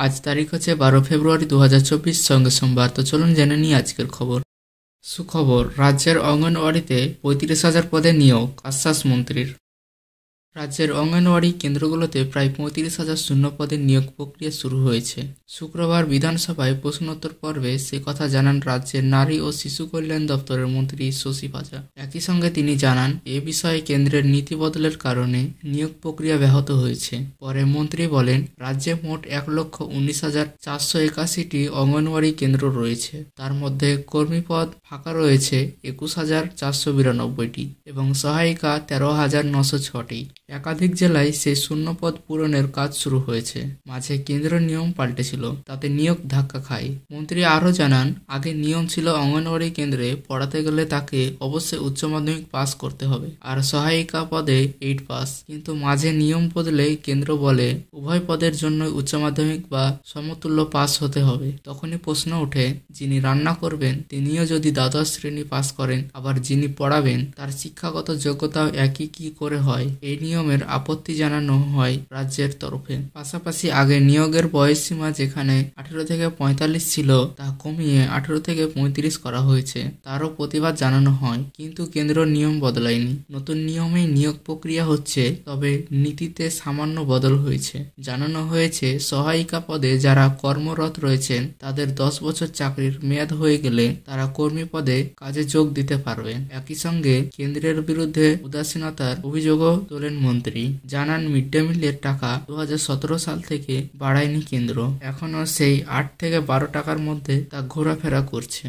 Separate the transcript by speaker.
Speaker 1: আজ তারিখ হচ্ছে 12 ফেব্রুয়ারি 2024, সঙ্গে সোমবার। তো চলুন জেনে নিই আজকের খবর। সুখবর, রাজ্যের অঙ্গনওয়াড়িতে 35,000 পদে নিয়োগ, আশ্বাস মন্ত্রীর। রাজ্যের অঙ্গনওয়াড়ি কেন্দ্রগুলোতে প্রায় 35,000 শূন্য পদে নিয়োগ প্রক্রিয়া শুরু হয়েছে। শুক্রবার বিধানসভায় প্রশ্নোত্তর পর্বে সে কথা জানান রাজ্যের নারী ও শিশু কল্যাণ দপ্তরের মন্ত্রী শশী পাজা। একই সঙ্গে তিনি জানান, এ বিষয়ে কেন্দ্রের নীতি বদলের কারণে নিয়োগ প্রক্রিয়া ব্যাহত হয়েছে। পরে মন্ত্রী বলেন, রাজ্যে মোট 1,19,481টি অঙ্গনওয়াড়ি কেন্দ্র রয়েছে। তার মধ্যে কর্মী পদ ফাঁকা রয়েছে 21,492টি এবং সহায়িকা 13,906টি। একাধিক জেলায় সেই শূন্য পদ পূরণের কাজ শুরু হয়েছে। মাঝে কেন্দ্রের নিয়ম পাল্টেছিল, তাতে নিয়োগ ধাক্কা খায়। মন্ত্রী আরও জানান, আগে নিয়ম ছিল অঙ্গনওয়াড়ি কেন্দ্রে পড়াতে গেলে তাকে অবশ্যই উচ্চ মাধ্যমিক পাস করতে হবে আর সহায়িকা পদে 8 পাস। কিন্তু মাঝে নিয়ম বদলে কেন্দ্র বলে উভয় পদের জন্য উচ্চ মাধ্যমিক বা সমতুল্য পাস হতে হবে। তখনই প্রশ্ন ওঠে, যিনি রান্না করবেন তিনিও যদি দ্বাদশ শ্রেণী পাস করেন, আবার যিনি পড়াবেন তার শিক্ষাগত যোগ্যতাও একই কি করে হয়? এই নিয়মের আপত্তি জানানো হয় রাজ্যের তরফে। পাশাপাশি আগে নিয়োগের বয়সসীমা যেখানে 18 থেকে 45 ছিল, তা কমিয়ে 18 থেকে 35 করা হয়েছে, তারও প্রতিবাদ জানানো হয়। কিন্তু কেন্দ্র নিয়ম বদলায়নি, নতুন নিয়মেই নিয়োগ প্রক্রিয়া হচ্ছে। তবে নীতিতে সামান্য বদল হয়েছে। জানানো হয়েছে, সহায়িকা পদে যারা কর্মরত রয়েছেন তাদের 10 বছর চাকরির মেয়াদ হয়ে গেলে তারা কর্মী পদে কাজে যোগ দিতে পারবেন। একই সঙ্গে কেন্দ্রের বিরুদ্ধে উদাসীনতার অভিযোগও তোলেন মন্ত্রী। জানান, মিড ডে মিলের টাকা 2017 সাল থেকে বাড়ায়নি কেন্দ্র, এখনও সেই 8 থেকে 12 টাকার মধ্যে তা ঘোরাফেরা করছে।